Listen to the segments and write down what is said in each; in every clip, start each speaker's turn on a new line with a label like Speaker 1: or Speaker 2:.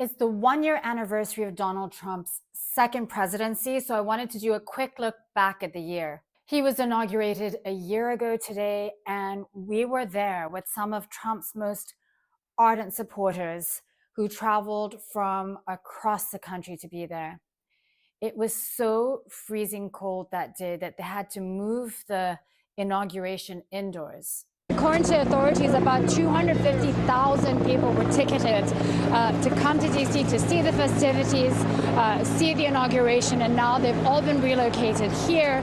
Speaker 1: It's the 1-year anniversary of Donald Trump's second presidency, so I wanted to do a quick look back at the year. He was inaugurated a year ago today, and we were there with some of Trump's most ardent supporters who traveled from across the country to be there. It was so freezing cold that day that they had to move the inauguration indoors.
Speaker 2: According to authorities, about 250,000 people were ticketed to come to DC to see the festivities, see the inauguration, and now they've all been relocated here.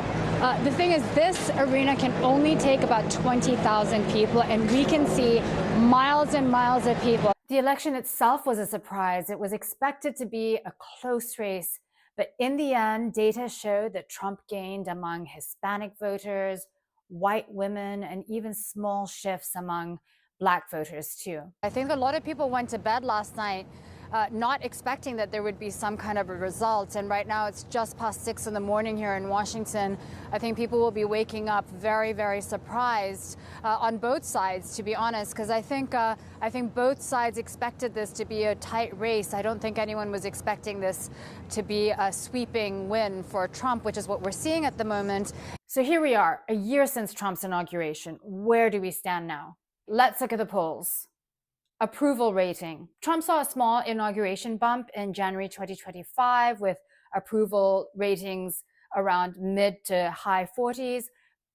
Speaker 2: The thing is, this arena can only take about 20,000 people, and we can see miles and miles of people.
Speaker 1: The election itself was a surprise. It was expected to be a close race, but in the end, data showed that Trump gained among Hispanic voters, white women, and even small shifts among Black voters too.
Speaker 2: I think a lot of people went to bed last night not expecting that there would be some kind of a result. And right now it's just past 6 in the morning here in Washington. I think people will be waking up very, very surprised on both sides, to be honest, because I think both sides expected this to be a tight race. I don't think anyone was expecting this to be a sweeping win for Trump, which is what we're seeing at the moment.
Speaker 1: So here we are, a year since Trump's inauguration. Where do we stand now? Let's look at the polls. Approval rating. Trump saw a small inauguration bump in January 2025 with approval ratings around mid to high 40s,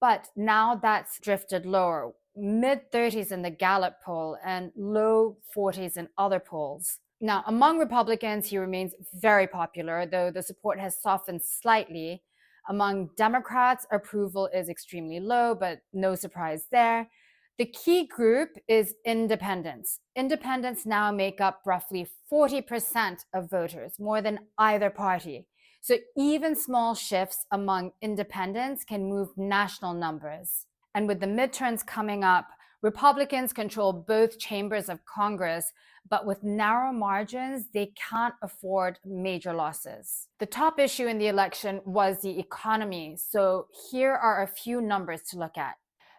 Speaker 1: but now that's drifted lower, mid 30s in the Gallup poll and low 40s in other polls. Now, among Republicans, he remains very popular, though the support has softened slightly. Among Democrats, approval is extremely low, but no surprise there. The key group is independents. Independents now make up roughly 40% of voters, more than either party. So even small shifts among independents can move national numbers. And with the midterms coming up, Republicans control both chambers of Congress, but with narrow margins, they can't afford major losses. The top issue in the election was the economy. So here are a few numbers to look at.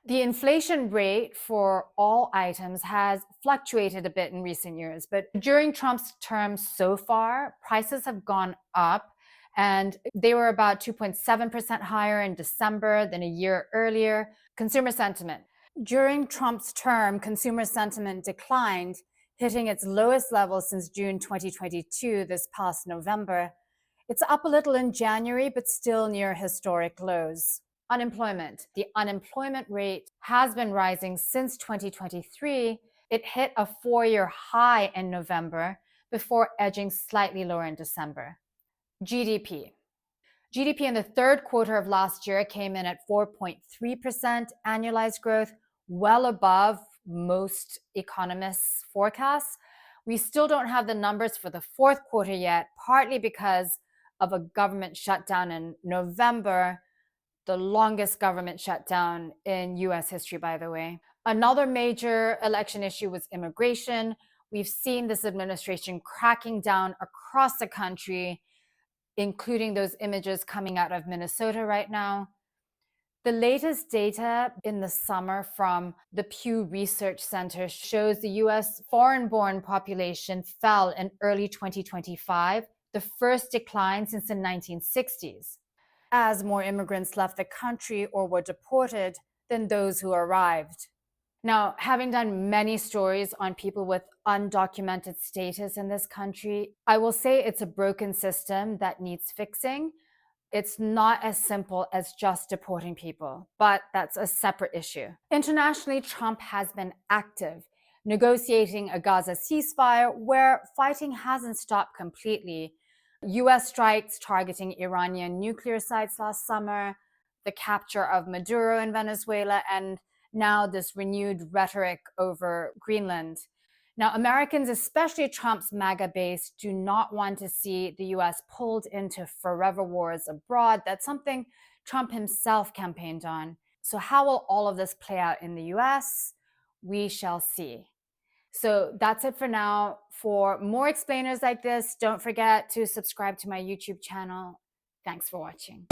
Speaker 1: The inflation rate for all items has fluctuated a bit in recent years, but during Trump's term so far, prices have gone up, and they were about 2.7% higher in December than a year earlier. Consumer sentiment. During Trump's term, consumer sentiment declined, hitting its lowest level since June 2022, this past November. It's up a little in January, but still near historic lows. Unemployment. The unemployment rate has been rising since 2023. It hit a 4-year high in November before edging slightly lower in December. GDP. GDP in the third quarter of last year came in at 4.3% annualized growth, well above most economists' forecasts. We still don't have the numbers for the fourth quarter yet, partly because of a government shutdown in November, the longest government shutdown in US history, by the way. Another major election issue was immigration. We've seen this administration cracking down across the country, including those images coming out of Minnesota right now. The latest data in the summer from the Pew Research Center shows the US foreign-born population fell in early 2025, the first decline since the 1960s. As more immigrants left the country or were deported than those who arrived. Now, having done many stories on people with undocumented status in this country, I will say it's a broken system that needs fixing. It's not as simple as just deporting people, but that's a separate issue. Internationally, Trump has been active, negotiating a Gaza ceasefire where fighting hasn't stopped completely. US strikes targeting Iranian nuclear sites last summer, the capture of Maduro in Venezuela, and now this renewed rhetoric over Greenland. Now, Americans, especially Trump's MAGA base, do not want to see the US pulled into forever wars abroad. That's something Trump himself campaigned on. So how will all of this play out in the US? We shall see. So that's it for now. For more explainers like this, don't forget to subscribe to my YouTube channel. Thanks for watching.